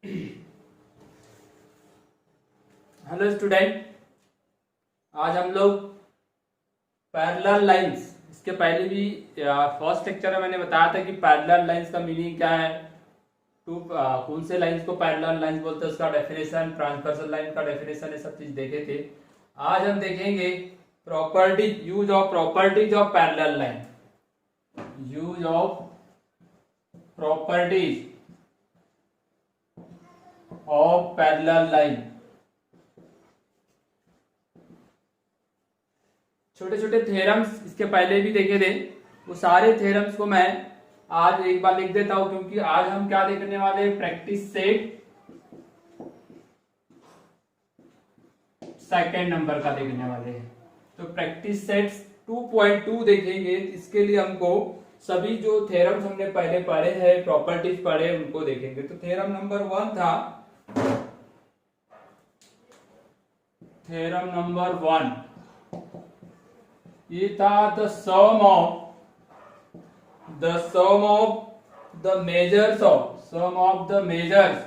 Hello student, आज हम लोग पैरेलल लाइंस, इसके पहले भी फर्स्ट लेक्चर में मैंने बताया था कि पैरेलल लाइंस का मीनिंग क्या है। कौन से लाइंस को पैरेलल लाइंस बोलते हैं, उसका डेफिनेशन, ट्रांसवर्सल लाइन का डेफिनेशन, ये सब चीज देखे थे। आज हम देखेंगे properties, use of properties of parallel line, use of properties of parallel line. छोटे छोटे थ्योरम्स इसके पहले भी देखे थे, वो सारे थ्योरम्स को मैं आज एक बार लिख देता हूं, क्योंकि आज हम क्या देखने वाले हैं, प्रैक्टिस सेट सेकंड नंबर का देखने वाले हैं। तो प्रैक्टिस सेट 2.2 देखेंगे। इसके लिए हमको सभी जो थ्योरम्स हमने पहले पढ़े हैं, प्रॉपर्टीज पढ़े, उनको देखेंगे। तो थ्योरम नंबर 1 था, थ्योरम नंबर 1 ये था the sum of the measures of sum of the measures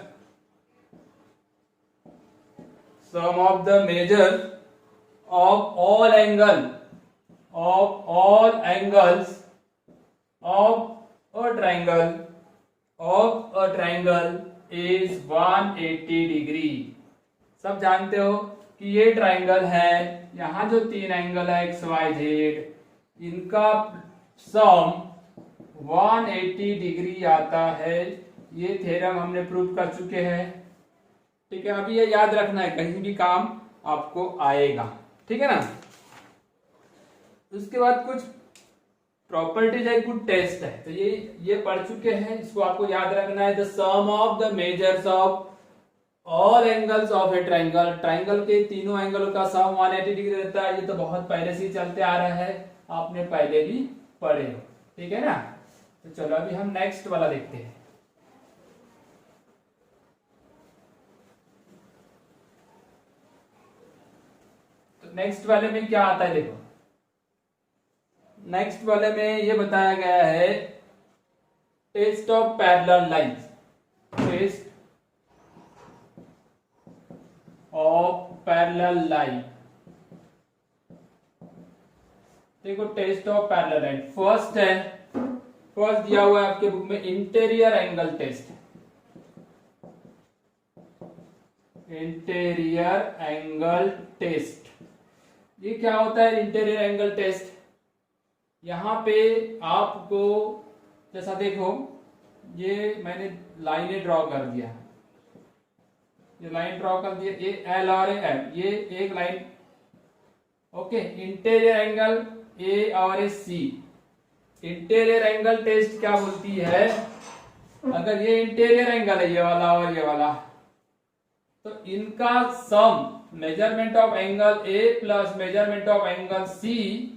of all angles of a triangle is 180 degree. सब जानते हो कि ये ट्राइंगल है, यहां जो तीन एंगल है एक्स वाई जेड, इनका सम 180 डिग्री आता है। ये थ्योरम हमने प्रूव कर चुके हैं। ठीक है, अभी ये याद रखना है, कहीं भी काम आपको आएगा। ठीक है ना। उसके बाद कुछ प्रॉपर्टीज है, कुछ टेस्ट है, तो ये पढ़ चुके हैं, इसको आपको याद रखना है। The sum of the measures of all angles of a triangle, triangle के तीनों एंगलों का सम 180 डिग्री रहता है। ये तो बहुत पहले से ही चलते आ रहा है, आपने पहले भी पढ़े हो। ठीक है ना। तो चलो अभी हम नेक्स्ट वाला देखते हैं। तो नेक्स्ट वाले में क्या आता है, देखो। नेक्स्ट वाले में ये बताया गया है test of parallel lines, test of parallel line. देखो test of parallel line first है, फर्स्ट दिया हुआ है आपके बुक में interior angle test. Interior angle test, ये क्या होता है इंटीरियर एंगल टेस्ट। यहां पे आपको जैसा देखो, ये मैंने लाइनें ड्रॉ कर दिया, ये लाइन ड्रॉ कर दिया, ये एल और एम, ये एक line. Okay, interior angle A और ए सी। इंटीरियर एंगल टेस्ट क्या बोलती है, अगर ये इंटीरियर एंगल है, ये वाला और ये वाला, तो इनका sum measurement of angle A plus measurement of angle C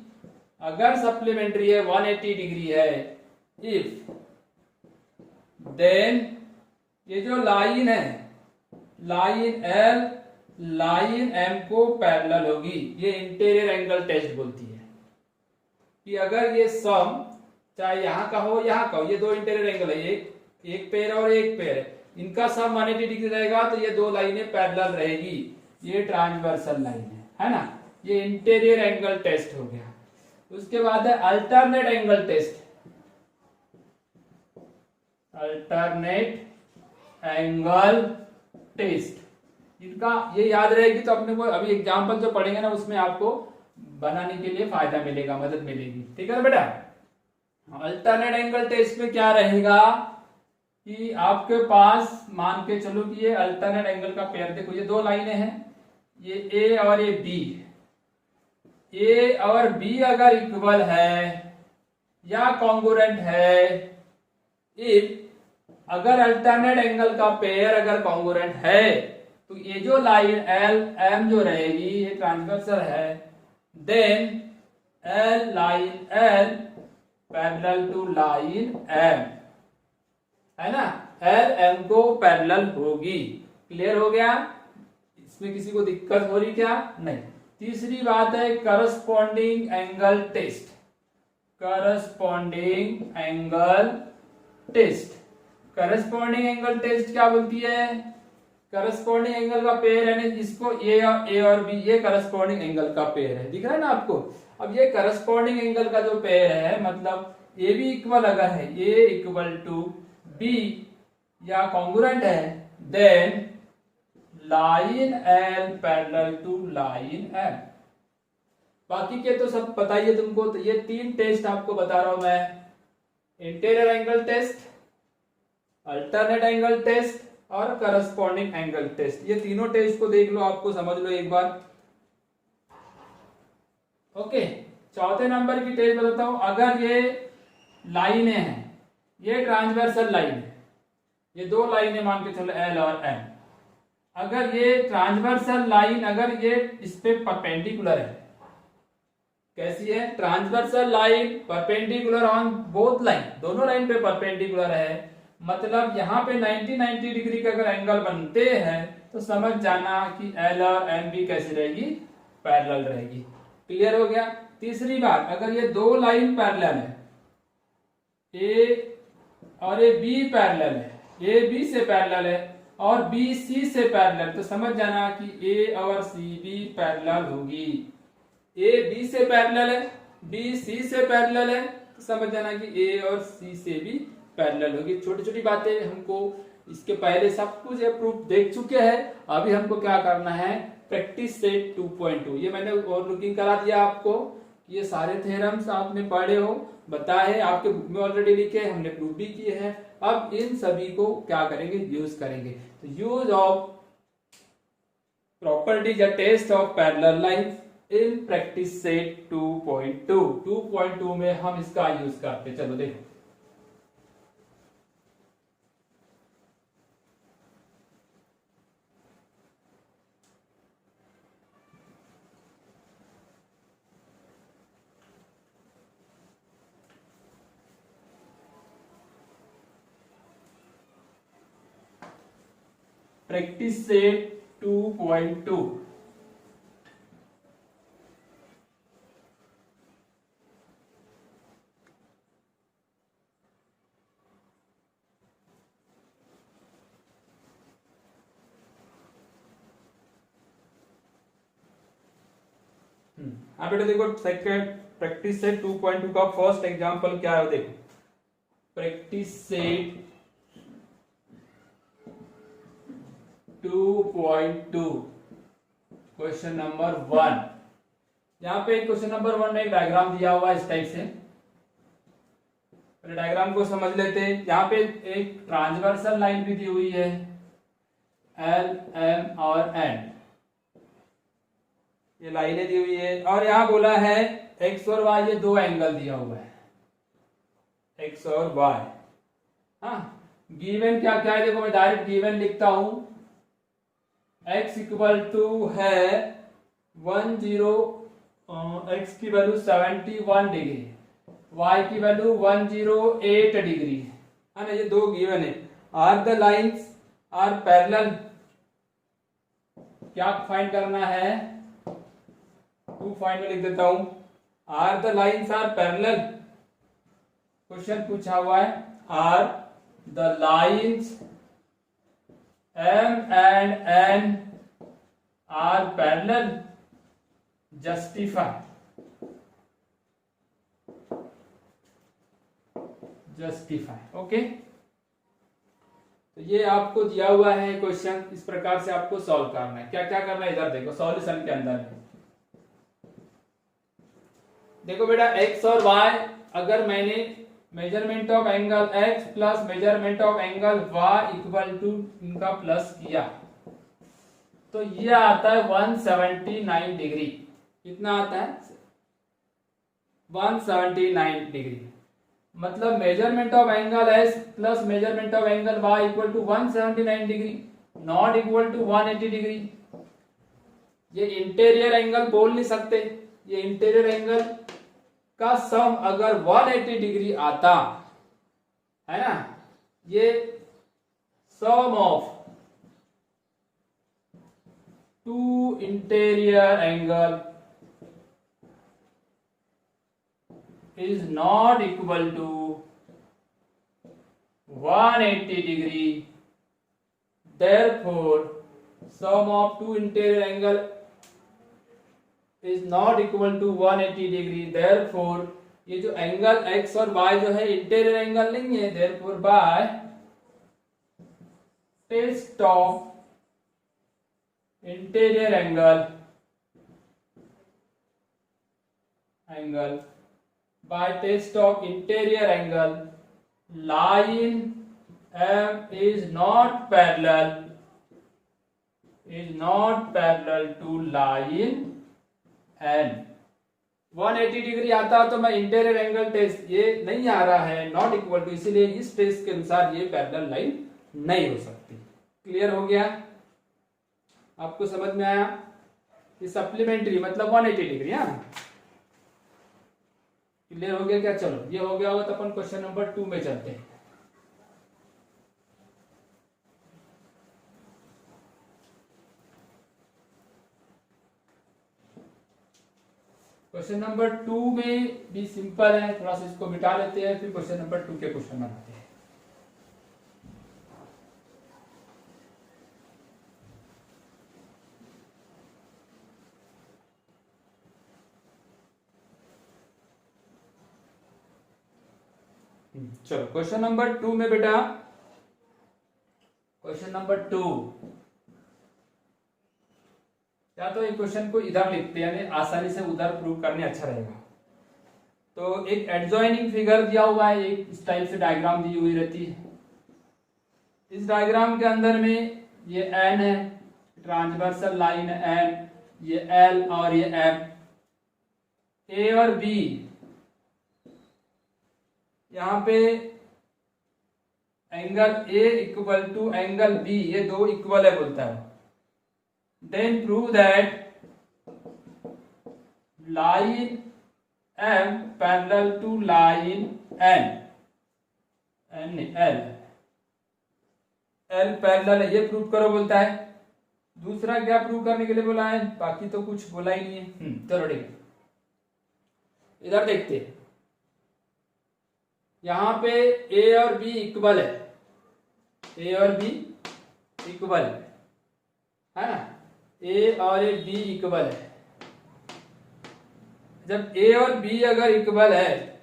अगर सप्लीमेंट्री है, 180 डिग्री है, इफ देन ये जो लाइन है, लाइन एल लाइन एम को पैरेलल होगी। ये इंटीरियर एंगल टेस्ट बोलती है कि अगर ये सम चाहे यहां का हो यहां का हो, ये दो इंटीरियर एंगल है, एक पेयर और एक पेयर है, इनका सम 180 डिग्री रहेगा, तो ये दो लाइनें पैरेलल रहेगी। ये ट्रांसवर्सल लाइन है ना। ये इंटीरियर एंगल टेस्ट हो गया। उसके बाद है alternate angle test. Alternate angle test, इनका ये याद रहेगी तो अपने को अभी एग्जांपल जो पढ़ेंगे ना, उसमें आपको बनाने के लिए फायदा मिलेगा, मदद मिलेगी। ठीक है ना बेटा। अल्टरनेट एंगल टेस्ट में क्या रहेगा कि आपके पास मान के चलो कि ये अल्टरनेट एंगल का पेयर, देखो ये दो लाइनें हैं, ये ए और ये बी। ए और बी अगर इक्वल है या कॉन्ग्रुएंट है, इफ अगर अल्टरनेट एंगल का पेयर अगर कॉन्ग्रुएंट है, तो ये जो लाइन एल एम जो रहेगी, ये ट्रांसवर्सल है, then L line L parallel to line M, है ना। एल एम को पैरेलल होगी। क्लियर हो गया, इसमें किसी को दिक्कत हो रही क्या, नहीं। तीसरी बात है corresponding angle test. Corresponding angle test, corresponding angle test क्या बोलती है? करस्पॉन्डिंग एंगल का पेयर है, जिसको ए और बी, ये करस्पॉन्डिंग एंगल का पेयर है, दिख रहा है ना आपको। अब ये करस्पॉन्डिंग एंगल का जो पेयर है, मतलब ए बी इक्वल अगर है, ए इक्वल टू बी या कॉन्ग्रुएंट है, then line L parallel to line L. बाकी के तो सब पता ही है तुमको। तो ये 3 टेस्ट आपको बता रहा हूं मैं, interior angle test, alternate angle test और करस्पॉन्डिंग एंगल टेस्ट। ये तीनों टेस्ट को देख लो, आपको समझ लो एक बार। ओके, चौथे नंबर की टेस्ट बताता हूं। अगर ये लाइनें हैं, ये ट्रांसवर्सल लाइन है, ये 2 लाइनें मान के चलो एल और एम। अगर ये ट्रांसवर्सल लाइन, अगर ये इस पे परपेंडिकुलर है, कैसी है? Transversal line perpendicular on both line, दोनों लाइन पे परपेंडिकुलर है, मतलब यहाँ पे 90 डिग्री का अगर एंगल बनते हैं तो समझ जाना कि एल और एम भी कैसी रहेगी? पैरेलल रहेगी। क्लियर हो गया? तीसरी बात, अगर ये 2 लाइन पैरेलल है, ए और ए बी पैरेलल है, ए बी से पैरेलल है और बी सी से पैरेलल, तो समझ जाना कि ए और सी भी पैरेलल होगी। ए बी से पैरेलल है, बी सी से पैरेलल है, तो समझ जाना कि ए और सी से भी पैरेलल होगी। छोटी छोटी बातें हमको इसके पहले सब कुछ ये प्रूफ देख चुके हैं, अभी हमको क्या करना है? Practice set 2.2। ये मैंने और लुकिंग करा दिया आपको, ये सारे थ्योरम्स आपने पढ़े हो, बताए, आपके बुक में ऑलरेडी लिखे, हमने प्रूफ भी किए हैं। अब इन सभी को क्या करेंगे? यूज करेंगे। तो यूज ऑफ प्रॉपर्टीज या test of parallel lines in practice set 2.2। 2.2 में हम इसका यूज करते, चलो देखो। Practice set 2.2। आप बेटा देखो, सेकंड प्रैक्टिस सेट 2.2 का फर्स्ट एग्जांपल क्या है देखो। Practice set 2.2 question number 1। यहाँ पे क्वेश्चन नंबर 1 में एक डायग्राम दिया हुआ है इस टाइप से। डायग्राम को समझ लेते हैं। यहाँ पे एक ट्रांसवर्सल लाइन भी दी हुई है, एल एम और एन, ये लाइनें दी हुई है, और यहाँ बोला है एक्स और वाई, ये 2 एंगल दिया हुआ है, एक्स और वाई। हाँ, गिवन क्या क्या है देखो, मैं डायरेक्ट गिवन लिखता हूं। x इक्वल टू है 10, x की वैल्यू 71 डिग्री, y की वैल्यू 108 डिग्री है ना। ये 2 गिवन है। Are the lines are parallel, क्या फाइंड करना है? 2 फाइंड में लिख देता हूं। Are the lines are parallel, question पूछा हुआ है, are the lines M and N are parallel, justify, okay. तो ये आपको दिया हुआ है क्वेश्चन, इस प्रकार से आपको सॉल्व करना है। क्या क्या करना है इधर देखो, सॉल्यूशन के अंदर देखो बेटा, x और y, अगर मैंने measurement of angle x plus measurement of angle y equal to इनका प्लस किया, तो ये आता है 179 डिग्री। कितना आता है? 179 डिग्री। मतलब measurement of angle s plus measurement of angle y equal to 179 degree, not equal to 180 degree. ये इंटीरियर एंगल बोल नहीं सकते, ये इंटीरियर एंगल का सम अगर 180 डिग्री आता है ना, ये sum of 2 interior angle is not equal to 180 degree. Therefore, sum of two interior angle is not equal to 180 degree. Therefore, ये जो एंगल x और y जो है इंटीरियर एंगल नहीं है. Therefore, by test of interior angle by test of interior angle, line M is not parallel to line N. 180 degree आता तो मैं इंटीरियर एंगल टेस्ट, ये नहीं आ रहा है, नॉट इक्वल टू, इसीलिए इस टेस्ट के अनुसार ये पैरेलल लाइन नहीं हो सकती. क्लियर हो गया? आपको समझ में आया? ये सप्लीमेंट्री मतलब 180 डिग्री. हाँ, क्लियर हो गया क्या? चलो, ये हो गया होगा तो अपन क्वेश्चन नंबर 2 में चलते हैं. क्वेश्चन नंबर 2 में भी सिंपल है, थोड़ा सा इसको मिटा लेते हैं, फिर क्वेश्चन नंबर 2 के क्वेश्चन बनाते हैं. चलो, क्वेश्चन नंबर 2 में बेटा, क्वेश्चन नंबर 2, या तो एक क्वेश्चन को इधर लिखते हैं, यानी आसानी से उधर प्रूव करने अच्छा रहेगा. तो एक एडजॉइनिंग फिगर दिया हुआ है, एक इस टाइप से डायग्राम दी हुई रहती है. इस डायग्राम के अंदर में ये एन है, ट्रांसवर्सल लाइन है एन, ये एल और ये एम. ए और बी, यहां पे angle A equal to angle B, ये दो इक्वल है बोलता है. Then prove that line M parallel to line N. L parallel है, ये प्रूव करो बोलता है. दूसरा क्या प्रूव करने के लिए बोला है? बाकी तो कुछ बोला ही नहीं है. चलो ठीक है, इधर देखते हैं. यहां पे A और B इक्वल है, A और B इक्वल है ना? ए और ए बी इक्वल है. जब ए और बी अगर इक्वल है,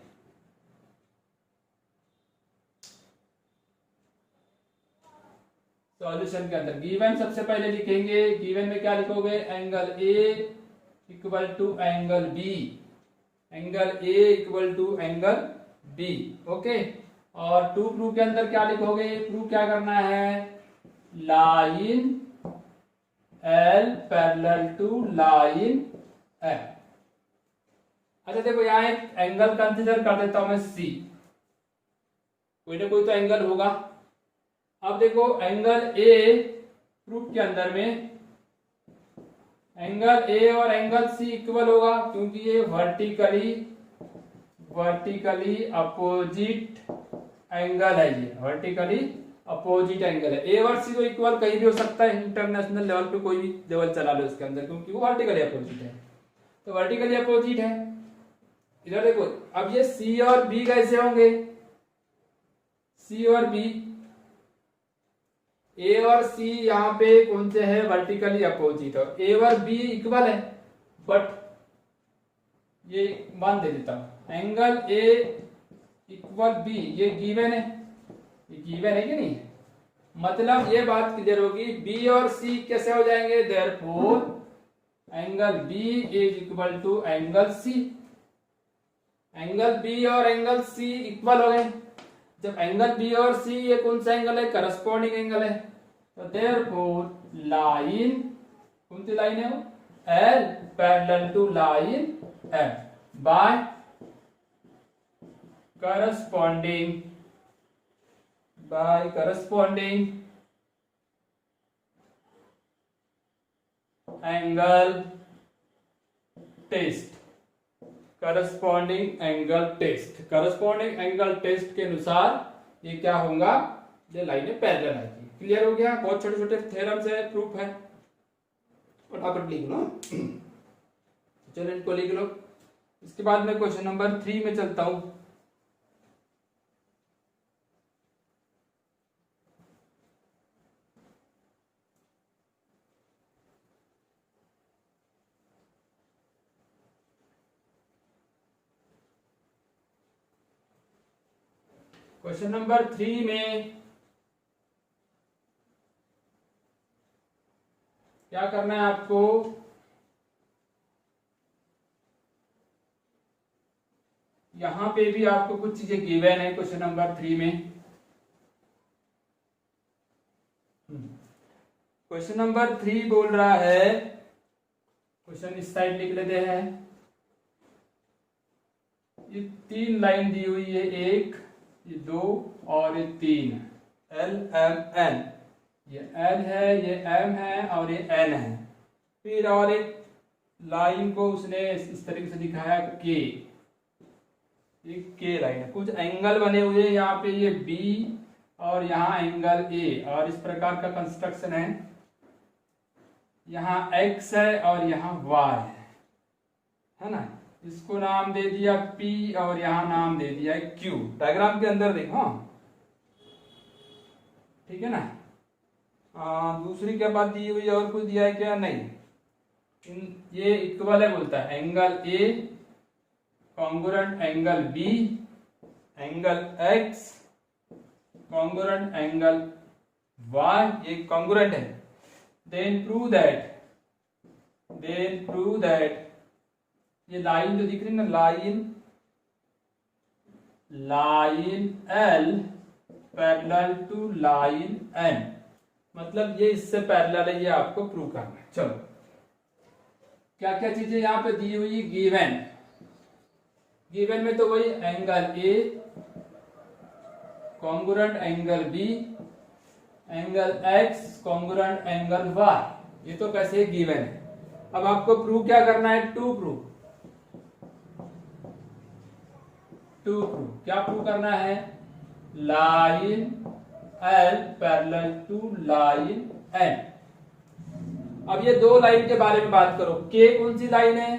सॉल्यूशन के अंदर गिवन सबसे पहले लिखेंगे. गिवन में क्या लिखोगे? Angle A equal to angle B, angle A equal to angle B. Okay, और टू प्रूफ के अंदर क्या लिखोगे? प्रूफ क्या करना है? Line L parallel to line M. अच्छा देखो, यहां एक एंगल कंसीडर कर देता हूं मैं C. कोई ना कोई तो एंगल होगा. अब देखो, एंगल A प्रूफ के अंदर में एंगल A और एंगल C इक्वल होगा, क्योंकि ये वर्टिकली अपोजिट एंगल है. ये वर्टिकली अपोजिट एंगल है. ए और सी को इक्वल कहीं भी हो सकता है, इंटरनेशनल लेवल पे कोई भी लेवल चला लो इसके अंदर, क्योंकि वो वर्टिकली अपोजिट है. तो वर्टिकली अपोजिट है. इधर देखो, अब ये सी और बी कैसे होंगे? सी और बी, ए और सी यहाँ पे कौन से है? Vertically opposite. और ए और बी इक्वल है, बट ये मान दे देता हूं, एंगल ए इक्वल बी, ये गिवन है. ये गिवन है कि नहीं? मतलब ये बात क्लियर होगी, बी और सी कैसे हो जाएंगे? Therefore angle B is equal to angle C. Angle B और एंगल सी इक्वल हो गए. जब एंगल बी और सी, ये कौन सा एंगल है? करस्पॉन्डिंग एंगल है. तो देयरफॉर लाइन, कौन सी लाइन है वो? L parallel to line M by corresponding angle test. Corresponding angle test के अनुसार ये क्या होगा? ये लाइनें पैरेलल आएगी. क्लियर हो गया? बहुत छोटे छोटे थ्योरम से प्रूफ है, फटाफट लिख लो. चलो इनको लिख लो. इसके बाद मैं क्वेश्चन नंबर 3 में चलता हूं. क्वेश्चन नंबर 3 में क्या करना है आपको, यहां पे भी आपको कुछ चीजें गिवन है क्वेश्चन नंबर 3 में। क्वेश्चन नंबर 3 बोल रहा है, क्वेश्चन इस साइड लिख लेते हैं। ये 3 लाइन दी हुई है, 1, ये 2 और ये 3, L M N। ये L है, ये M है और ये N है। फिर और एक लाइन को उसने इस तरीके से दिखाया K, ये K लाइन है। कुछ एंगल बने हुए हैं यहाँ पे, ये B और यहाँ एंगल A, और इस प्रकार का कंस्ट्रक्शन है। यहाँ X है और यहाँ Y है ना। इसको नाम दे दिया P और यहाँ नाम दे दिया Q। डायग्राम के अंदर देखो, ठीक है ना। दूसरी क्या बात दी हुई, और कुछ दिया है क्या? नहीं। ये इक्वल है बोलता है, angle A congruent angle B, angle X congruent angle Y, ये कॉन्ग्रुएंट है। देन प्रूव दैट ये लाइन जो दिख रही है ना, line L parallel to line N, मतलब ये इससे पैरेलल है, ये आपको प्रूव करना है। चलो, क्या क्या चीजें यहां पे दी हुई, गिवन में तो वही angle A congruent angle B, angle X congruent angle Y, ये तो कैसे गिवन है। अब आपको प्रूव क्या करना है, टू प्रूव क्या प्रूव करना है, line L parallel to line N। अब ये दो लाइन के बारे में बात करो, K कौन सी लाइन है,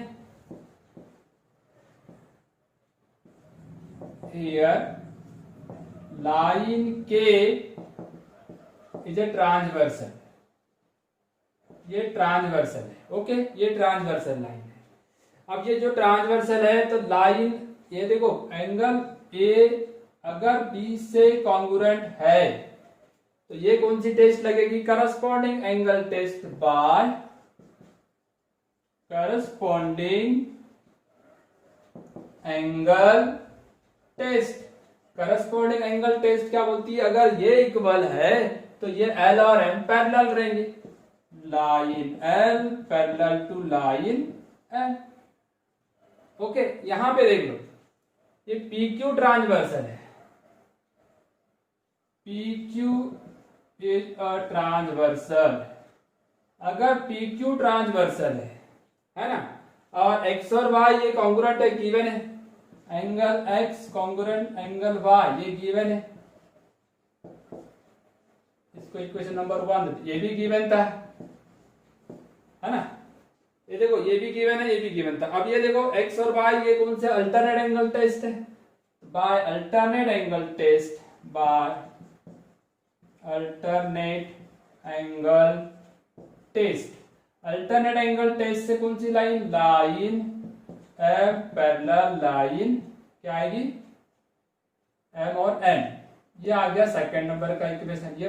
here line K is a transversal, ये ट्रांसवर्सल है, ओके, ये ट्रांसवर्सल लाइन है। अब ये जो ट्रांसवर्सल है, तो लाइन ये देखो, एंगल A अगर B से कॉन्ग्रुएंट है तो ये कौन सी टेस्ट लगेगी, corresponding angle test by corresponding angle test. Corresponding angle test क्या बोलती है, अगर ये इक्वल है तो ये L और M पैरेलल रहेंगे, line L parallel to line M। Okay, यहां पे देख लो, ये PQ ट्रांसवर्सल है, PQ इज अ ट्रांसवर्सल। अगर PQ ट्रांसवर्सल है ना, और X और Y ये कॉन्ग्रुएंट है, गिवन है, angle X congruent angle Y ये गिवन है, इसको इक्वेशन नंबर 1, ये भी गिवन था, है ना। ये देखो, ये भी गिवन है, ये भी गिवन था। अब ये देखो X और Y ये कौन से अल्टरनेट एंगल टेस्ट है, by alternate angle test, by alternate angle test. Alternate angle test से कौन सी line, line M parallel line क्या आएगी, M और N, ये आ गया सेकंड नंबर का इक्वेशन। ये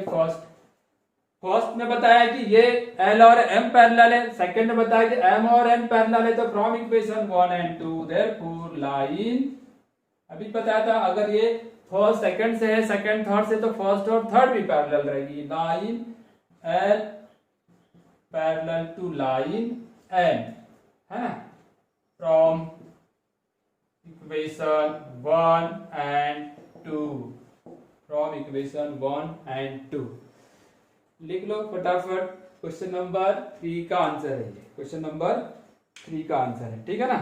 फर्स्ट में बताया कि ये L और M पैरेलल है, सेकंड में बताया कि M और N पैरेलल है। तो from equation 1 and 2 therefore line, अभी बताया था अगर ये फर्स्ट सेकंड से है, सेकंड थर्ड से, तो फर्स्ट और थर्ड भी पैरेलल रहेगी, line L parallel to line N, है ना, from equation 1 and 2, from equation 1 and 2 लिख लो फटाफट। क्वेश्चन नंबर 3 का आंसर है ये, क्वेश्चन नंबर 3 का आंसर है, ठीक है ना।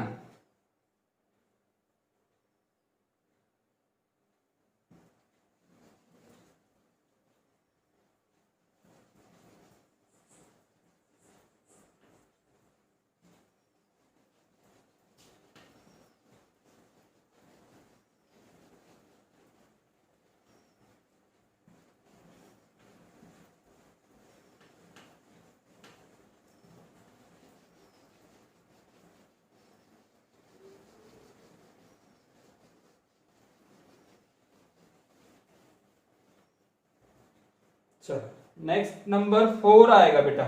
चलो नेक्स्ट नंबर 4 आएगा बेटा,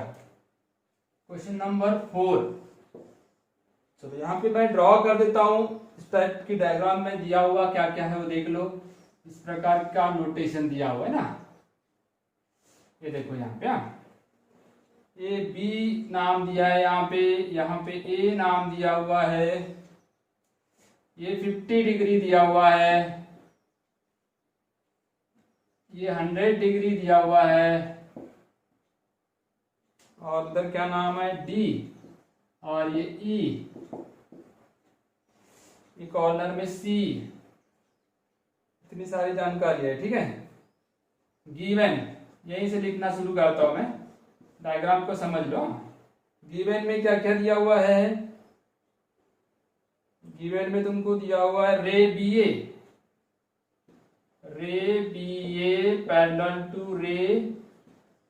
क्वेश्चन नंबर 4। चलो यहाँ पे मैं ड्रॉ कर देता हूं, इस टाइप की डायग्राम में दिया हुआ क्या क्या है वो देख लो। इस प्रकार का नोटेशन दिया हुआ है ना, ये देखो यहाँ पे ए बी नाम दिया है, यहाँ पे ए नाम दिया हुआ है, ये 50 डिग्री दिया हुआ है, ये 100 डिग्री दिया हुआ है, और इधर क्या नाम है डी, और ये ई, ये कॉर्नर में सी। इतनी सारी जानकारी है, ठीक है। गिवन, यहीं से लिखना शुरू करता हूं मैं, डायग्राम को समझ लो। गिवन में क्या क्या दिया हुआ है, गिवन में तुमको दिया हुआ है रे बी ए पैरेलल टू रे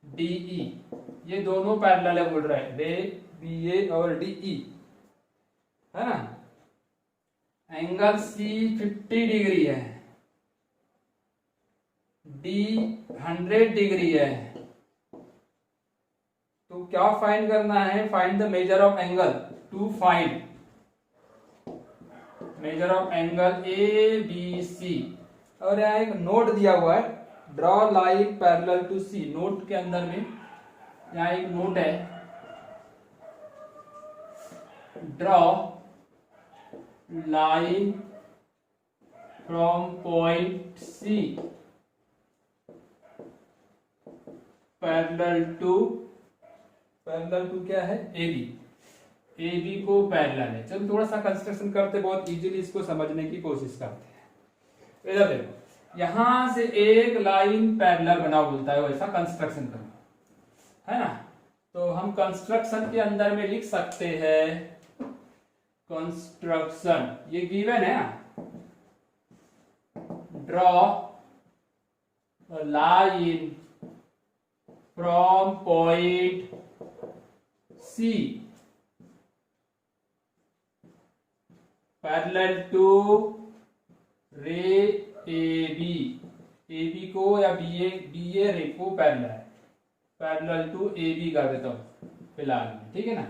डी ई, ये दोनों पैरेलल है बोल रहा है, रे बी ए और डी ई, है ना। एंगल सी 50 डिग्री है, डी 100 डिग्री है, तो क्या फाइंड करना है, find the measure of angle. To find measure of angle A B C, और यहाँ एक नोट दिया हुआ है, draw line parallel to C. Note के अंदर में यहाँ एक नोट है, draw line from point C parallel to क्या है ए बी को पैरेलल है। चलो थोड़ा सा कंस्ट्रक्शन करते, बहुत इजीली इसको समझने की कोशिश करते हैं। इधर देखो, यहां से एक लाइन पैरेलल बना बोलता है, वैसा कंस्ट्रक्शन करो, है ना। तो हम कंस्ट्रक्शन के अंदर में लिख सकते हैं, कंस्ट्रक्शन, ये गिवन है ना, draw line from point C parallel to ray A B को या बी ए रे को पैरेलल टू ए बी कर देता हूं फिलहाल में, ठीक है ना।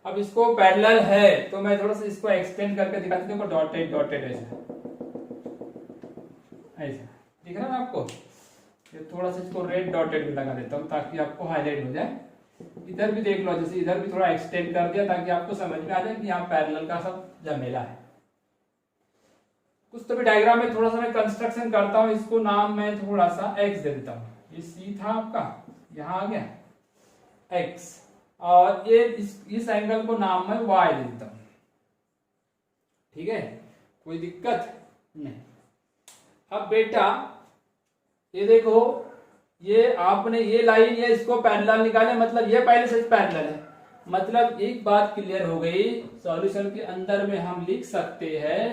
अब इसको पैरेलल है तो मैं थोड़ा सा इसको एक्सटेंड करके दिखाता हूं, डॉटेड डॉटेड ऐसा दिख रहा है ना आपको। ये थोड़ा सा इसको रेड डॉटेड भी लगा देता हूँ ताकि आपको हाईलाइट हो जाए। इधर भी देख लो, जैसे इधर भी थोड़ा एक्सटेंड कर दिया ताकि आपको समझ में आ जाए कि यहाँ पैरेलल का सब झमेला है। कुछ तो भी डायग्राम में थोड़ा सा मैं कंस्ट्रक्शन करता हूँ, इसको नाम मैं थोड़ा सा एक्स दे देता हूँ। ये सी था आपका, यहाँ आ गया एक्स, और ये इस एंगल को नाम मैं वाई दे देता हूँ, ठीक है, कोई दिक्कत नहीं। अब बेटा ये देखो, ये आपने ये लाइन या इसको पैरेलल निकाले, मतलब ये पहले से पैरेलल है, मतलब एक बात क्लियर हो गई। सॉल्यूशन के अंदर में हम लिख सकते हैं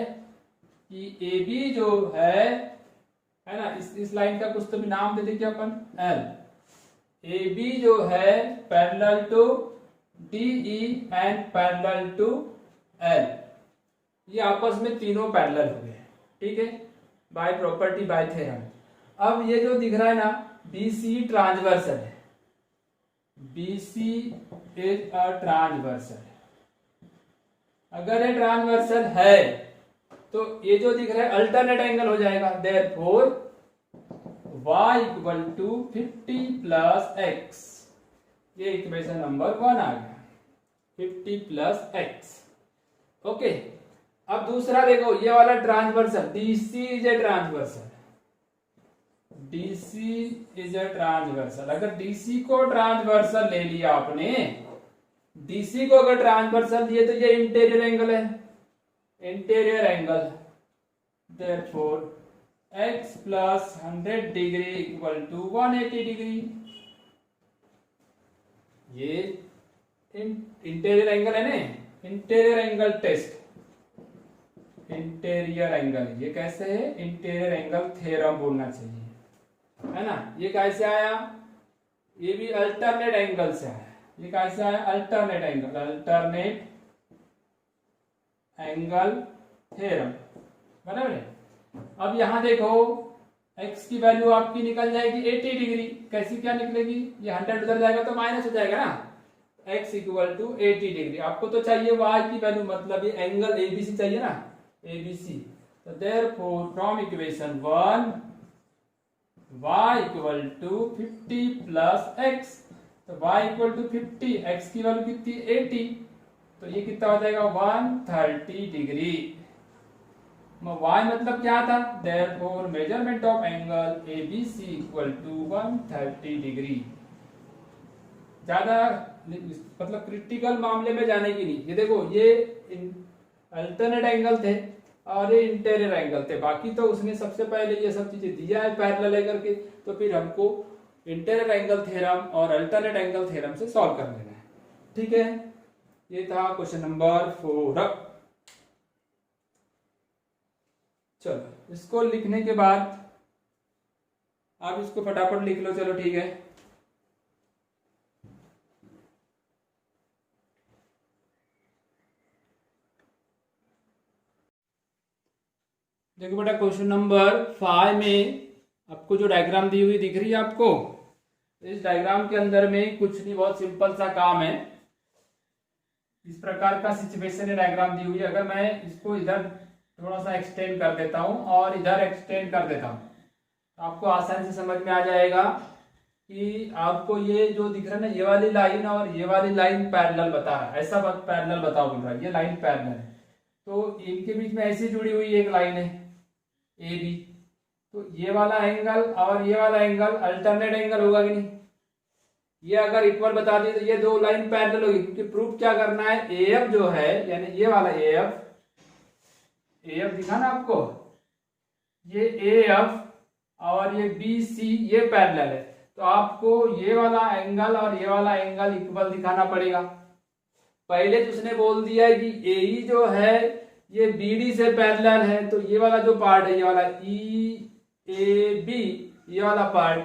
कि ए बी जो है ना, इस लाइन का कुछ तो भी नाम दे देंगे अपन, एल। ए बी जो है parallel to D E and parallel to L, ये आपस में तीनों पैरेलल हो गए, ठीक है, बाय प्रॉपर्टी बाय थ्योरम। अब ये जो दिख रहा है ना, बी सी ट्रांसवर्सल है, B C is a transversal. अगर ये ट्रांसवर्सल है तो ये जो दिख रहा है अल्टरनेट एंगल हो जाएगा, therefore y equal to 50 plus X. ये इक्वेशन नंबर 1 आ गया, 50 प्लस एक्स। ओके, अब दूसरा देखो, ये वाला transversal DC is a transversal, DC is a transversal. अगर डीसी को ट्रांसवर्सल ले लिया आपने, डीसी को अगर ट्रांसवर्सल दिए तो ये इंटीरियर एंगल है, interior angle, therefore x plus 100 degree equal to 180 degree. ये इंटीरियर एंगल है ना, interior angle test, interior angle, ये कैसे है, इंटीरियर एंगल थ्योरम बोलना चाहिए, है ना। ये कैसे आया, ये भी अल्टरनेट एंगल से आया। ये कैसे आया, alternate angle, alternate angle theorem, बराबर है। अब यहां देखो, x की वैल्यू आपकी निकल जाएगी 80 डिग्री। कैसी क्या निकलेगी, ये 100 उधर जाएगा तो माइनस हो जाएगा ना, x इक्वल टू 80 डिग्री। आपको तो चाहिए y की वैल्यू, मतलब ये एंगल ABC चाहिए ना, ABC। तो therefore from equation 1 y equal to 50 plus x, तो y इक्वल टू 50, x की वैल्यू कितनी 80, तो ये कितना हो जाएगा 130 डिग्री। y मतलब क्या था, therefore measurement of angle ABC equal to 130 degree. ज्यादा मतलब क्रिटिकल मामले में जाने की नहीं। ये देखो ये अल्टरनेट एंगल थे और ये इंटीरियर एंगल थे, बाकी तो उसने सबसे पहले ये सब चीजें दिया है पैरेलल लेकर के, तो फिर हमको इंटीरियर एंगल थ्योरम और अल्टरनेट एंगल थ्योरम से सॉल्व कर लेना है। ठीक है, ये था क्वेश्चन नंबर 4। चलो इसको लिखने के बाद आप इसको फटाफट लिख लो। चलो ठीक है, देखो बेटा क्वेश्चन नंबर 5 में आपको जो डायग्राम दी हुई दिख रही है आपको, इस डायग्राम के अंदर में कुछ नहीं, बहुत सिंपल सा काम है। इस प्रकार का सिचुएशन है, डायग्राम दी हुई है। अगर मैं इसको इधर थोड़ा सा एक्सटेंड कर देता हूं और इधर एक्सटेंड कर देता हूं, तो आपको आसानी से समझ में आ जाएगा कि आपको ये जो दिख रहा है ना, ये वाली लाइन और ये वाली लाइन पैरेलल बता रहा है। ऐसा पैरेलल बताओ बोल रहा है, ये लाइन पैरेलल है, तो इनके बीच में ऐसी जुड़ी हुई एक लाइन है ए बी, तो ये वाला एंगल और ये वाला एंगल अल्टरनेट एंगल होगा कि नहीं। ये अगर इक्वल बता दी तो ये दो लाइन पैरेलल होगी, क्योंकि प्रूफ क्या करना है, एएफ जो है यानी ये वाला एएफ दिखा ना आपको, ये एएफ और ये बीसी ये पैरेलल है, तो आपको ये वाला एंगल और ये वाला एंगल इक्वल दिखाना पड़ेगा। पहले तो उसने बोल दिया है कि एई जो है ये बीडी से पैरेलल है, तो ये वाला जो पार्ट है, ये वाला ई ए बी, ये वाला पार्ट,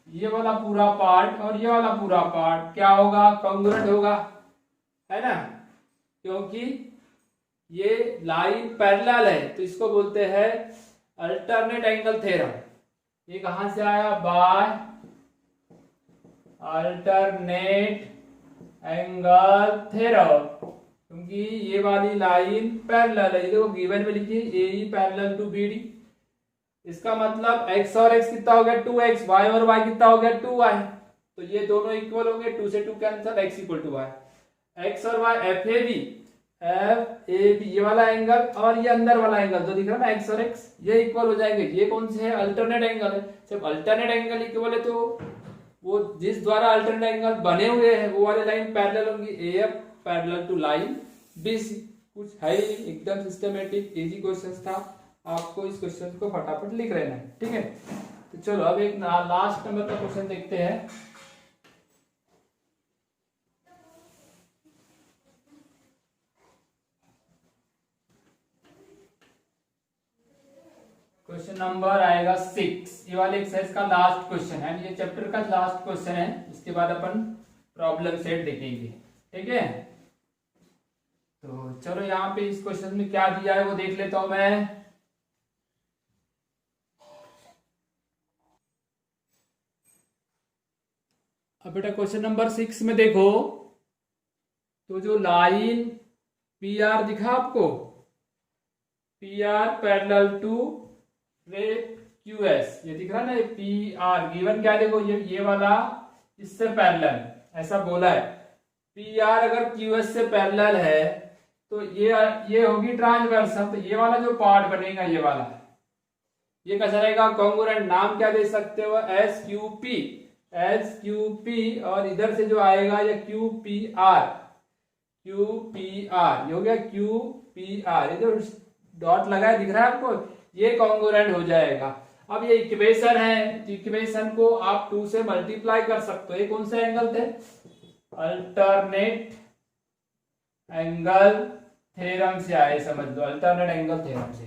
ये वाला पूरा पार्ट और ये वाला पूरा पार्ट क्या होगा, कॉन्ग्रुएंट होगा, है ना, क्योंकि ये लाइन पैरेलल है, तो इसको बोलते हैं अल्टरनेट एंगल थ्योरम। ये कहां से आया, बाय अल्टरनेट एंगल थ्योरम, क्योंकि ये वाली लाइन पैरेलल है। देखो गिवन में लिखिए ए पैरेलल टू बी डी, इसका मतलब x और x कितना हो गया 2x, y और y कितना हो गया 2y, तो ये दोनों इक्वल हो गए, 2 से 2 cancel, x equal to y, x और y एफ ए बी ये वाला एंगल और ये अंदर वाला एंगल जो दिख रहा है ना x और x, ये इक्वल हो जाएंगे। ये कौन से है, अल्टरनेट एंगल है। जब अल्टरनेट एंगल इक्वल है तो वो जिस द्वारा अल्टरनेट एंगल बने हुए हैं वो वाले लाइन पैरेलल होंगी, AF parallel to line BC. कुछ है एकदम सिस्टमेटिक इजी क्वेश्चन था, आपको इस क्वेश्चन को फटाफट लिख लेना है। ठीक है, तो चलो अब एक लास्ट नंबर का क्वेश्चन देखते हैं। क्वेश्चन नंबर आएगा 6, ये वाले एक्सरसाइज का लास्ट क्वेश्चन है, ये चैप्टर का लास्ट क्वेश्चन है। इसके बाद अपन प्रॉब्लम सेट देखेंगे। ठीक है, तो चलो यहाँ पे इस क्वेश्चन में क्या दिया है वो देख लेता हूं मैं। अब बेटा क्वेश्चन नंबर 6 में देखो, तो जो लाइन पी आर दिखा आपको, पी आर पैरेलल टू रे क्यू एस, ये दिख रहा है ना, पी आर गिवन क्या, देखो ये वाला इससे पैरेलल, ऐसा बोला है। पी आर अगर क्यू एस से पैरेलल है तो ये होगी ट्रांसवर्सल, तो ये वाला जो पार्ट बनेगा ये वाला, ये कैसा रहेगा, कॉन्ग्रुएंट। नाम क्या दे सकते हो, एस क्यू पी, और इधर से जो आएगा ये क्यू पी आर, ये हो गया क्यू पी आर। ये जो डॉट लगा है दिख रहा है आपको, ये कॉन्ग्रुएंट हो जाएगा। अब ये इक्वेशन है, इक्वेशन को आप 2 से मल्टीप्लाई कर सकते हो। ये कौन से एंगल थे, अल्टरनेट एंगल थ्योरम से आए, समझ लो अल्टरनेट एंगल थ्योरम से।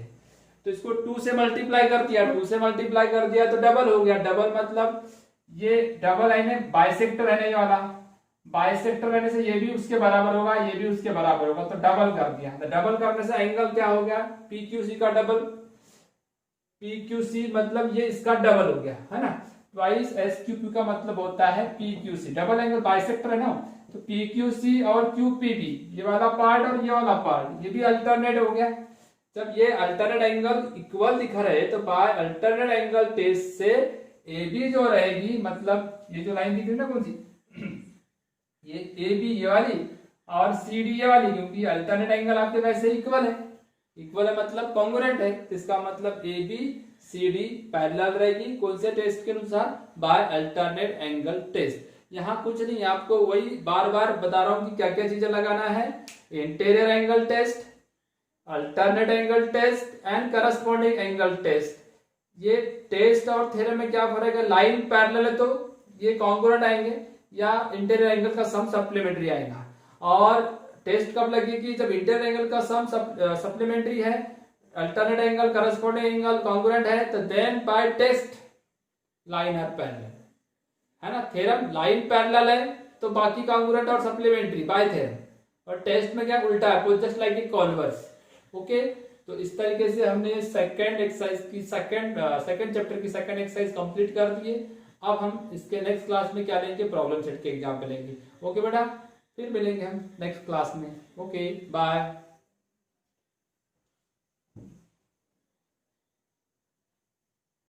तो इसको 2 से मल्टीप्लाई कर दिया, 2 से मल्टीप्लाई कर दिया तो डबल हो गया। डबल मतलब ये डबल है, बाइसेक्टर है, ये वाला बाइसेक्टर रहने से ये भी उसके बराबर होगा, ये भी उसके बराबर होगा, तो डबल कर दिया। तो डबल करने से एंगल क्या हो गया, पी क्यू सी का डबल, PQC मतलब ये इसका डबल हो गया है ना, ट्वाइस SQP का मतलब होता है PQC, डबल एंगल बाइसेक्टर है ना, तो PQC और QPB ये वाला पार्ट और ये वाला पार्ट ये भी अल्टरनेट हो गया। जब ये अल्टरनेट एंगल इक्वल दिख रहे तो बाय अल्टरनेट एंगल टेस्ट से AB जो रहेगी, मतलब ये जो लाइन दिख रही है ना कौन सी, ये AB ये वाली और CD ये वाली, क्योंकि अल्टरनेट एंगल आपके वैसे इक्वल है, इक्वल है मतलब कॉन्ग्रुएंट है, तो इसका मतलब AB CD पैरेलल रहेगी कौन से टेस्ट के अनुसार, बाय अल्टरनेट एंगल टेस्ट। यहाँ कुछ नहीं, आपको वही बार बार बता रहा हूं कि क्या क्या चीजें लगाना है, interior angle test, alternate angle test and corresponding angle test. ये टेस्ट और थ्योरम में क्या फर्क है, लाइन पैरेलल है तो ये कॉन्ग्रुएंट आएंगे या इंटीरियर एंगल का सम सप्लीमेंट्री आएगा, और टेस्ट कब लगेगी, जब इंटीरियर एंगल का सम सप्लीमेंट्री है, alternate angle corresponding angle congruent है, तो then by test line are parallel, है ना। थ्योरम लाइन पैरेलल है तो बाकी कॉन्ग्रुएंट और सप्लीमेंट्री बाय थ्योरम, और टेस्ट में क्या उल्टा है, just like in converse. Okay, तो इस तरीके से हमने सेकंड एक्सरसाइज की सेकंड चैप्टर की सेकंड एक्सरसाइज कंप्लीट कर दिए। अब हम इसके नेक्स्ट क्लास में क्या लेंगे, प्रॉब्लम सेट के एग्जाम पे लेंगे। ओके बेटा, फिर मिलेंगे हम नेक्स्ट क्लास में। Okay bye.